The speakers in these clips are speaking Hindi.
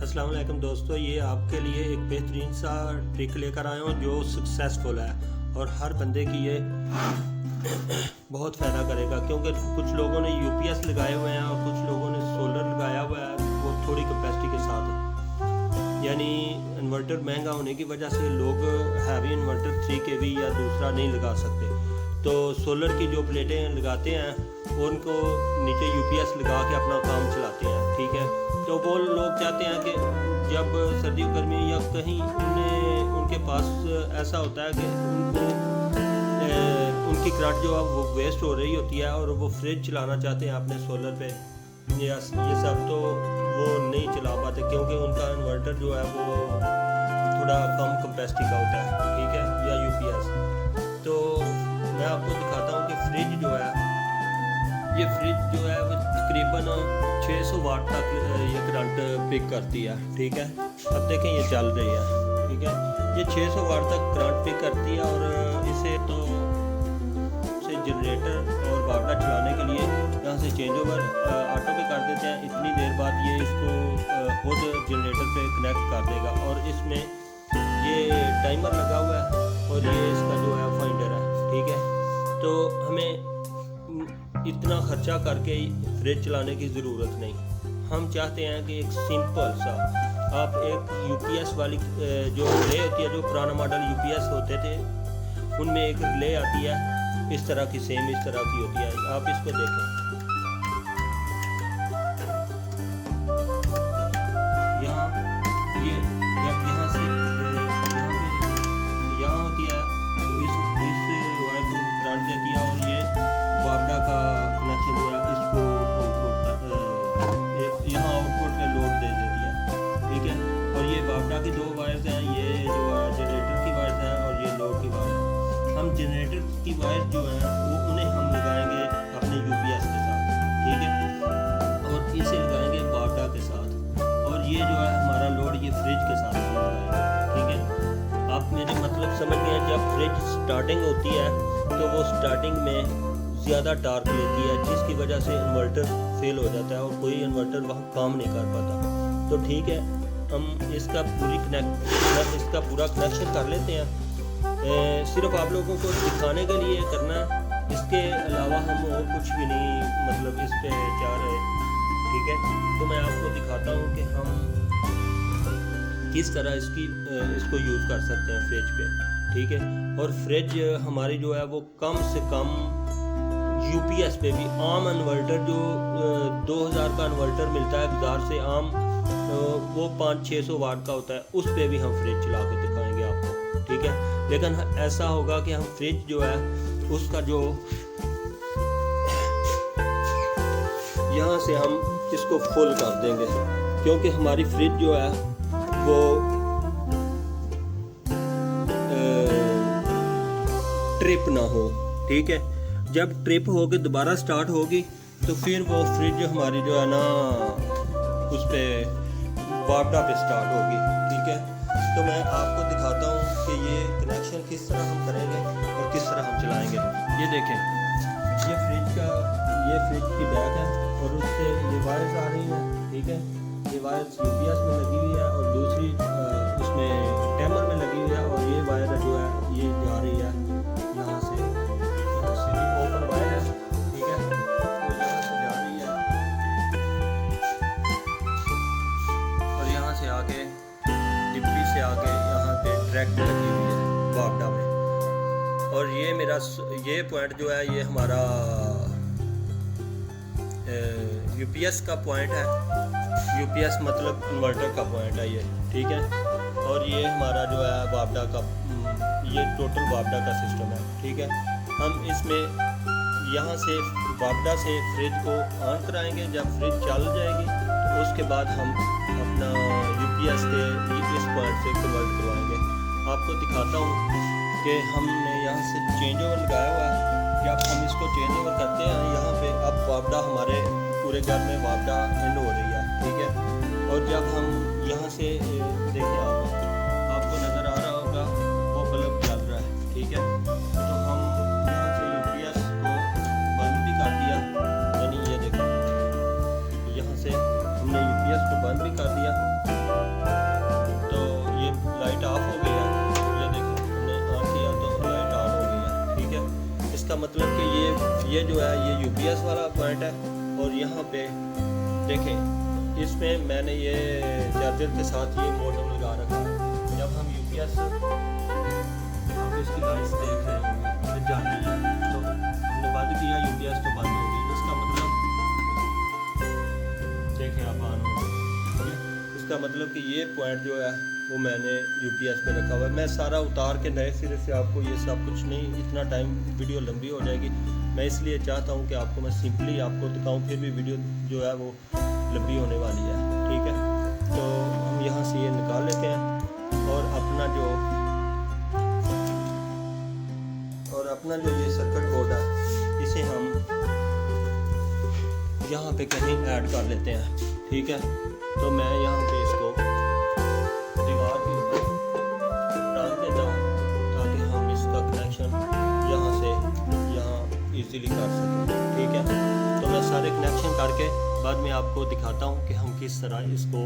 अस्सलाम वालेकुम दोस्तों, ये आपके लिए एक बेहतरीन सा ट्रिक लेकर आया हूँ जो सक्सेसफुल है और हर बंदे की ये बहुत फ़ायदा करेगा। क्योंकि कुछ लोगों ने यूपीएस लगाए हुए हैं और कुछ लोगों ने सोलर लगाया हुआ है, वो थोड़ी कैपेसिटी के साथ। यानी इन्वर्टर महंगा होने की वजह से लोग हैवी इन्वर्टर 3 kV या दूसरा नहीं लगा सकते, तो सोलर की जो प्लेटें लगाते हैं उनको नीचे यूपीएस लगा के अपना काम चलाते हैं। ठीक है, तो वो लोग चाहते हैं कि जब सर्दी गर्मी या कहीं उनके पास ऐसा होता है कि उनकी करंट जो है वो वेस्ट हो रही होती है और वो फ्रिज चलाना चाहते हैं अपने सोलर पे ये सब, तो वो नहीं चला पाते क्योंकि उनका इन्वर्टर जो है वो थोड़ा कम कैपेसिटी का होता है। ठीक है, या यूपीएस। तो मैं आपको दिखाता हूँ कि फ्रिज जो है, ये फ्रिज जो है वो तकरीबन 600 वाट तक ये करंट पिक करती है। ठीक है, अब देखें ये चल रही है। ठीक है, ये 600 वाट तक करंट पिक करती है और इसे जनरेटर और बावड़ा चलाने के लिए यहाँ से चेंज ओवर ऑटो पे कर देते हैं। इतनी देर बाद ये इसको खुद जनरेटर पे कनेक्ट कर देगा और इसमें ये टाइमर लगा हुआ है और ये इसका जो है फाइंडर है। ठीक है, तो हमें इतना खर्चा करके फ्रिज चलाने की ज़रूरत नहीं। हम चाहते हैं कि एक सिंपल सा आप एक यूपीएस वाली जो रिले होती है, जो पुराना मॉडल यूपीएस होते थे उनमें एक रिले आती है इस तरह की, सेम इस तरह की होती है। आप इसको देखें, यहाँ ये जब यहाँ से यहाँ होती है तो इस वायर को करंट देती है और ये बावड़ा का कनेक्शन जो है इसको यहाँ आउटपुट पे लोड दे देती है। ठीक है, और ये बावड़ा की 2 वायर्स हैं, ये जो है जनरेटर की वायर्स हैं और ये लोड की वायर है। हम जनरेटर की वायर जो है वो उन्हें हम लगाएंगे अपने यूपीएस के साथ। ठीक है, और इसे लगाएंगे बावड़ा के साथ और ये जो है हमारा लोड ये फ्रिज के साथ हम लगाएंगे। ठीक है, आप मेरे मतलब समझ गए। जब फ्रिज स्टार्टिंग होती है तो वो स्टार्टिंग में ज़्यादा टार्क लेती है जिसकी वजह से इन्वर्टर फेल हो जाता है और कोई इन्वर्टर वहाँ काम नहीं कर पाता। तो ठीक है, हम इसका पूरा कनेक्शन कर लेते हैं। सिर्फ आप लोगों को दिखाने के लिए करना है, इसके अलावा हम और कुछ भी नहीं मतलब इस पे चाह रहे। ठीक है, तो मैं आपको दिखाता हूँ कि हम किस तरह इसको यूज़ कर सकते हैं फ्रिज पे। ठीक है, और फ्रिज हमारी जो है वो कम से कम यूपीएस पे भी आम इन्वर्टर जो 2000 का इन्वर्टर मिलता है बाजार से आम, वो 500-600 वाट का होता है, उस पे भी हम फ्रिज चला के दिखाएंगे आपको। ठीक है, लेकिन ऐसा होगा कि हम फ्रिज जो है उसका जो यहाँ से हम इसको फुल कर देंगे क्योंकि हमारी फ्रिज जो है वो ट्रिप ना हो। ठीक है, जब ट्रिप होगी दोबारा स्टार्ट होगी तो फिर वो फ्रिज हमारी जो है ना उस पर बावड़ा पे स्टार्ट होगी। ठीक है, तो मैं आपको दिखाता हूँ कि ये कनेक्शन किस तरह हम करेंगे और किस तरह हम चलाएंगे। ये देखें, ये फ्रिज की बैक है और उससे ये वायर्स आ रही हैं। ठीक है, ये वायर्स यूपीएस में लगी हुई है और दूसरी उसमें टाइमर में लगी हुई है और ये वायर जो है ये जा रही है यहाँ से ओपन वायर है। ठीक है, तो यहाँ से जा रही है और यहाँ से आगे डिब्बी से आगे यहाँ पे डायरेक्ट लगी हुई है बावड़ा में। और ये पॉइंट जो है ये हमारा यूपीएस का पॉइंट है। यूपीएस मतलब इन्वर्टर का पॉइंट है ये। ठीक है, और ये हमारा जो है बावड़ा का, ये टोटल बावड़ा का सिस्टम है। ठीक है, हम इसमें यहाँ से बावड़ा से फ्रिज को ऑन कराएंगे। जब फ्रिज चल जाएगी तो उसके बाद हम अपना यूपीएस के इस पॉइंट से कन्वर्ट करवाएंगे। आपको दिखाता हूँ कि हमने यहाँ से चेंज ओवर लगाया हुआ है। जब हम इसको चेंज ओवर करते हैं यहाँ पे, अब बावड़ा हमारे पूरे घर में बावड़ा एंड हो रही है। ठीक है, और जब हम यहाँ से देखें आपको नज़र आ रहा होगा वो बल्ब चल रहा है। ठीक है, तो हम यहाँ से यूपीएस को बंद भी कर दिया, यानी ये देखें यहाँ से हमने यूपीएस को बंद भी कर दिया ये जो है ये यूपीएस वाला पॉइंट है। और यहाँ पे देखें इसमें मैंने ये चार्जर के साथ ये मॉडल लगा रखा है। जब हम यूपीएस आप इसकी लाइट्स देख रहे होंगे जल रही है, तो हमने बंद किया यूपीएस तो बंद हो गई। इसका मतलब देखें आप ऑन हो गई। इसका मतलब कि ये पॉइंट जो है वो मैंने यूपीएस पे रखा हुआ है। मैं सारा उतार के नए सिरे से आपको ये सब कुछ नहीं, इतना टाइम वीडियो लंबी हो जाएगी। मैं इसलिए चाहता हूँ कि आपको मैं सिंपली आपको दिखाऊँ, फिर भी वीडियो जो है वो लंबी होने वाली है। ठीक है, तो हम यहाँ से ये निकाल लेते हैं और अपना जो ये सर्किट बोर्ड है इसे हम यहाँ पे कहीं ऐड कर लेते हैं। ठीक है, तो मैं यहाँ पे इसको दीवार के ऊपर डाल देता हूँ ताकि हम इसका कनेक्शन यहाँ से यहाँ इजीली कर सकें। ठीक है, तो मैं सारे कनेक्शन करके बाद में आपको दिखाता हूँ कि हम किस तरह इसको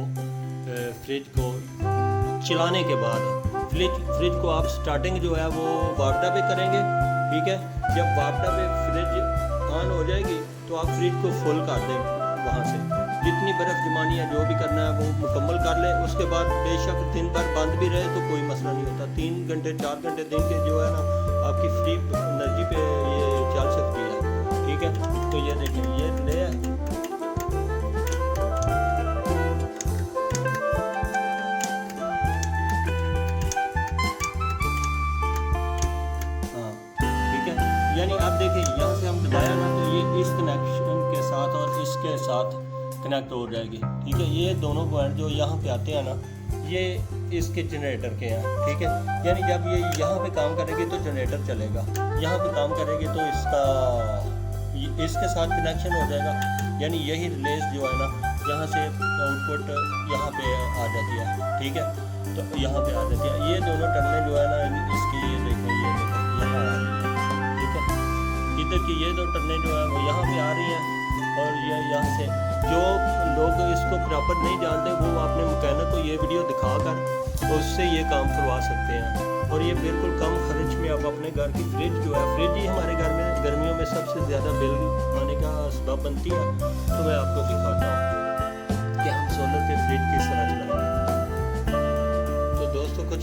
फ्रिज को चलाने के बाद फ्रिज को आप स्टार्टिंग जो है वो वापडा पे करेंगे। ठीक है, जब वापडा पे फ्रिज ऑन हो जाएगी तो आप फ्रिज को फुल कर दें, वहाँ से जितनी बर्फ़ जमानी है जो भी करना है वो मुकम्मल कर ले। उसके बाद बेशक दिन भर बंद भी रहे तो कोई मसला नहीं होता। 3 घंटे 4 घंटे दिन के जो है ना आपकी फ्री एनर्जी पे ये चल सकती है। ठीक है, तो ये देखें ये ले है, हाँ ठीक है। यानी आप देखें यहाँ से हम दबाया ना तो ये इस कनेक्शन के साथ और इसके साथ कनेक्ट हो जाएगी। ठीक है, ये दोनों पॉइंट जो यहाँ पे आते हैं ना ये इसके जनरेटर के हैं। ठीक है, यानी जब ये यहाँ पे काम करेगी तो जनरेटर चलेगा, यहाँ पे काम करेगी तो इसके साथ कनेक्शन हो जाएगा। यानी यही रिलेज जो है ना यहाँ से आउटपुट यहाँ पे आ जाती है। ठीक है, तो यहाँ पे आ जाती है। ये दोनों टर्नें जो है ना इसकी ये देखें यहाँ आ रही है। ठीक है, इधर की ये दो टर्नें जो है वो यहाँ पे आ रही हैं और ये यहाँ से जो लोग इसको प्रॉपर नहीं जानते वो अपने मैकेनिक को ये वीडियो दिखाकर उससे ये काम करवा सकते हैं। और ये बिल्कुल कम खर्च में आप अपने घर की फ्रिज जो है, फ्रिज ही हमारे घर में गर्मियों में सबसे ज़्यादा बिल आने का सबब बनती है। तो मैं आपको दिखाता हूँ कि हम सोलर पे फ्रिज किस तरह चलाएंगे। तो दोस्तों कुछ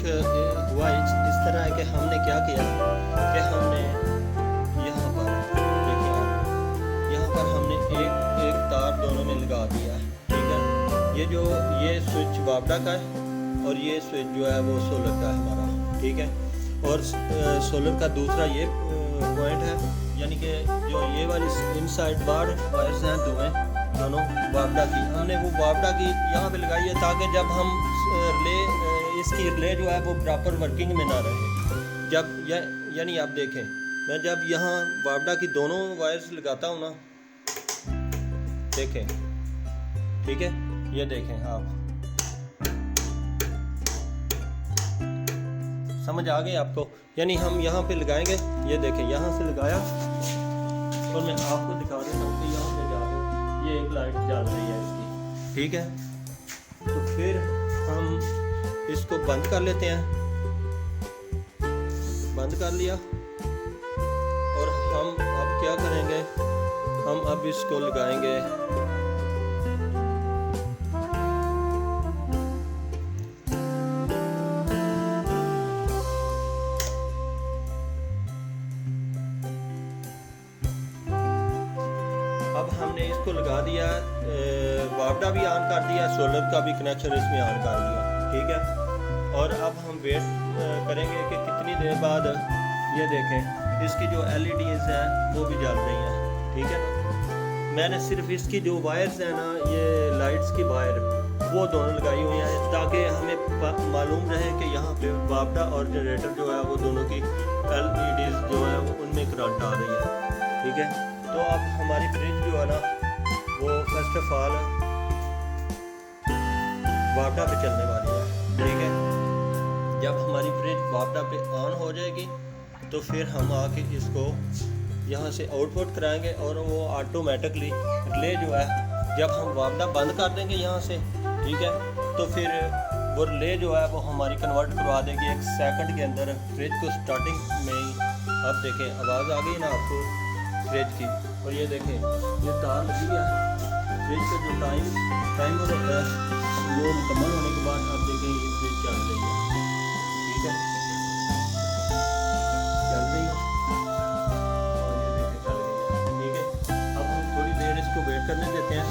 हुआ इस तरह है कि हमने क्या किया कि हमने यहाँ पर हमने एक तार दोनों में लगा दिया। ठीक है, ये स्विच वापडा का है और ये स्विच जो है वो सोलर का है हमारा। ठीक है, और सोलर का दूसरा ये पॉइंट है, यानी कि जो ये वाली इनसाइड बार वायर्स हैं दोनों वापडा की, हमने वो वापडा की यहाँ पे लगाई है ताकि जब हम इसकी रिले जो है वो प्रॉपर वर्किंग में ना रहे। जब यानी आप देखें मैं जब यहाँ वापडा की दोनों वायर्स लगाता हूँ ना, देखें, ठीक है, ये देखें आप, समझ आ गई आपको। यानी हम यहाँ पे लगाएंगे, ये देखें यहाँ से लगाया और मैं आपको दिखा देता हूँ कि यहाँ पे जाके ये एक लाइट जल रही है इसकी। ठीक है, तो फिर हम इसको बंद कर लेते हैं, बंद कर लिया। और हम अब क्या करेंगे, हम अब इसको लगाएंगे अब हमने इसको लगा दिया, वापडा भी ऑन कर दिया, सोलर का भी कनेक्शन इसमें ऑन कर दिया। ठीक है, और अब हम वेट करेंगे कि कितनी देर बाद ये देखें इसकी जो LEDs हैं वो भी जल रही हैं। ठीक है, मैंने सिर्फ इसकी जो वायर्स हैं ना, ये लाइट्स की वायर वो दोनों लगाई हुई हैं ताकि हमें मालूम रहे कि यहाँ पे वापडा और जनरेटर जो है वो दोनों की LEDs जो है वो उनमें करंट आ रही है। ठीक है, तो अब हमारी फ्रिज जो है ना वो फर्स्ट ऑफ ऑल वापडा पे चलने वाली है। ठीक है, जब हमारी फ्रिज वापडा पे ऑन हो जाएगी तो फिर हम आके इसको यहाँ से आउटपुट कराएंगे और वो ऑटोमेटिकली रिले जो है जब हम वापडा बंद कर देंगे यहाँ से, ठीक है, तो फिर वो रिले जो है वो हमारी कन्वर्ट करवा देगी 1 सेकंड के अंदर फ्रिज को स्टार्टिंग में ही। अब देखें आवाज़ आ गई ना आपको, फ्रिज की। और ये देखें ये तार लगी है, फ्रिज का जो टाइमर होता है वो मुकम्मल होने के बाद आप देखें ये फ्रिज चल रही है, ठीक है, चल रही है और ये देखें चल गई है, ठीक है। अब हम थोड़ी देर इसको वेट करने देते हैं।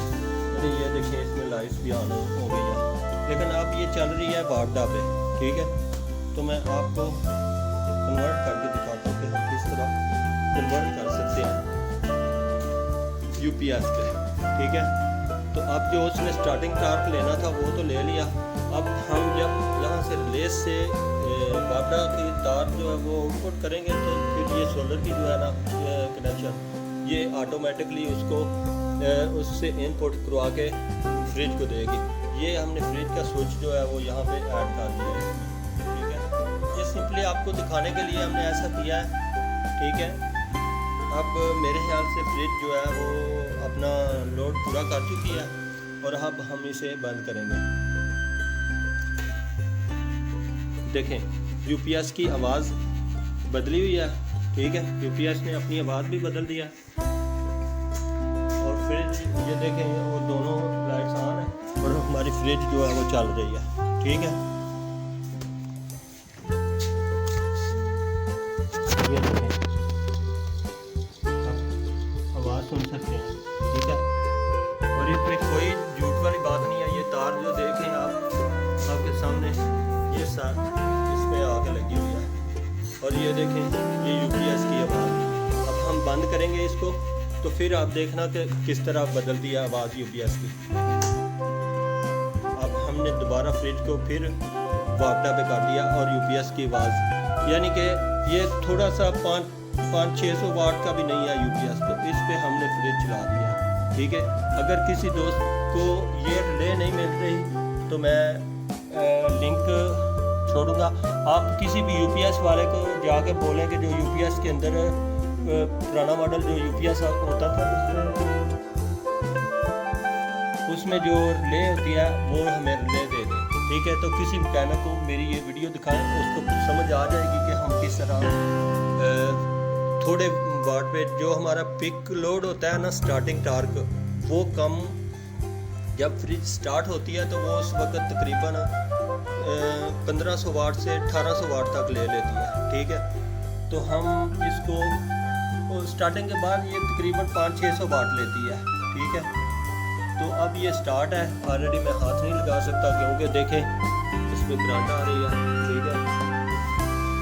अरे ये देखें इसमें लाइट्स भी ऑन हो गई है, लेकिन अब ये चल रही है वापडा पे, ठीक है। तो मैं आपको कन्वर्ट करके दिखाता हूँ कि हम किस तरह कन्वर्ट कर सकते हैं यूपीएस पे, ठीक है। तो अब जो उसने स्टार्टिंग टार्क लेना था वो तो ले लिया। अब हम जब यहाँ से रिलेज से वापडा की तार जो है वो आउटपुट करेंगे तो फिर ये सोलर की जो है ना कनेक्शन ये ऑटोमेटिकली उसको उससे इनपुट करवा के फ्रिज को देगी। ये हमने फ्रिज का स्विच जो है वो यहाँ पे ऐड कर दिया है, ठीक है। ये सिंपली आपको दिखाने के लिए हमने ऐसा किया है, ठीक है। अब मेरे ख्याल से फ्रिज जो है वो अपना लोड पूरा कर चुकी है और अब हम इसे बंद करेंगे। देखें यूपीएस की आवाज़ बदली हुई है, ठीक है। यूपीएस ने अपनी आवाज़ भी बदल दिया और फ्रिज ये देखें वो दोनों लाइट्स ऑन है और हमारी फ्रिज जो है वो चल रही है, ठीक है। ये देखें आवाज़ सुन सकते हैं, ठीक है। और इसमें कोई झूठ वाली बात नहीं है। ये तार जो देखें आप आपके सामने ये इसमें आके लगी हुई है और ये देखें ये यूपीएस की आवाज़। अब हम बंद करेंगे इसको तो फिर आप देखना कि किस तरह बदलती है आवाज़ यूपीएस की। अब हमने दोबारा फ्रिज को फिर वापडा पे कर दिया और यूपीएस की आवाज़, यानी कि ये थोड़ा सा 500-600 वाट का भी नहीं है यूपीएस, तो इस पे हमने फ्रिज चला दिया, ठीक है। अगर किसी दोस्त को ये रिले नहीं मिल रही तो मैं लिंक छोड़ूंगा। आप किसी भी यूपीएस वाले को जाके बोलें कि जो यूपीएस के अंदर पुराना मॉडल जो यूपीएस होता था उसमें जो रिले होती है वो हमें रिले दे दें, ठीक है। तो किसी मैकेनिक को मेरी ये वीडियो दिखाएं, उसको समझ आ जाएगी कि हम किस तरह थोड़े वाट पे जो हमारा पिक लोड होता है ना स्टार्टिंग टार्क वो कम, जब फ्रिज स्टार्ट होती है तो वो उस वक्त तकरीबन 1500 वाट से 1800 वाट तक ले लेती है, ठीक है। तो हम इसको स्टार्टिंग के बाद ये तकरीबन 500-600 वाट लेती है, ठीक है। तो अब ये स्टार्ट है, ऑलरेडी मैं हाथ नहीं लगा सकता क्योंकि देखें इसमें करंट आ रही है, ठीक है।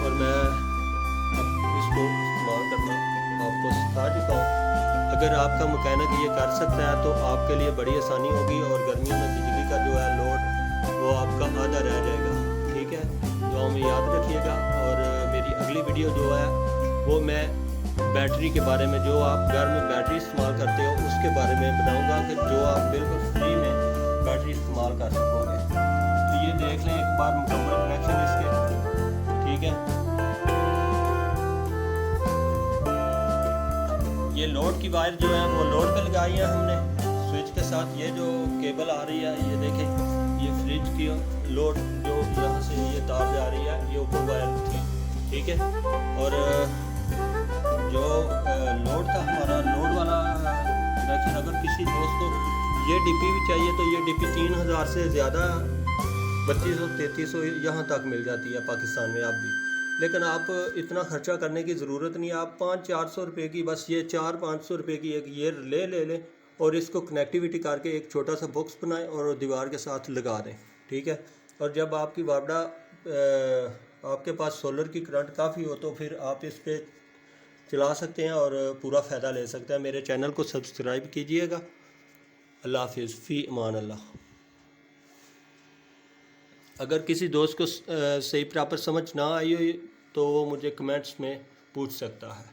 और मैं अब इसको इस्तेमाल करना आपको सिखा चुका हूँ। अगर आपका मैकेनिक ये कर सकता है तो आपके लिए बड़ी आसानी होगी और गर्मियों में बिजली का जो है लोड वो आपका आधा रह जाएगा, ठीक है। दुआ में याद रखिएगा। और मेरी अगली वीडियो जो है वो मैं बैटरी के बारे में, जो आप घर में बैटरी इस्तेमाल करते हो उसके बारे में बताऊंगा कि जो आप बिल्कुल फ्री में बैटरी इस्तेमाल कर सकोगे। तो ये देख लें एक बार मुकम्मल कनेक्शन इसके, ठीक है। ये लोड की वायर जो है वो लोड पे लगाई है हमने स्विच के साथ। ये जो केबल आ रही है ये देखें ये फ्रिज की लोड जो यहाँ से ये तार जा रही है ये ऊपर वायर थी, ठीक है। और जो लोड था हमारा लोड वाला कनेक्शन, अगर किसी दोस्त को ये डीपी भी चाहिए तो ये डीपी 3000 से ज़्यादा 3200-3300 यहाँ तक मिल जाती है पाकिस्तान में आप भी। लेकिन आप इतना खर्चा करने की ज़रूरत नहीं है। आप 500-400 रुपये की बस ये 400-500 रुपये की एक ये ले लें और इसको कनेक्टिविटी करके एक छोटा सा बॉक्स बनाएं और दीवार के साथ लगा दें, ठीक है। और जब आपकी वापडा आपके पास सोलर की करंट काफ़ी हो तो फिर आप इस पर चला सकते हैं और पूरा फ़ायदा ले सकते हैं। मेरे चैनल को सब्सक्राइब कीजिएगा। अल्लाह हाफिज़, फ़ी अमान अल्लाह। अगर किसी दोस्त को सही प्रॉपर समझ ना आई हो तो वो मुझे कमेंट्स में पूछ सकता है।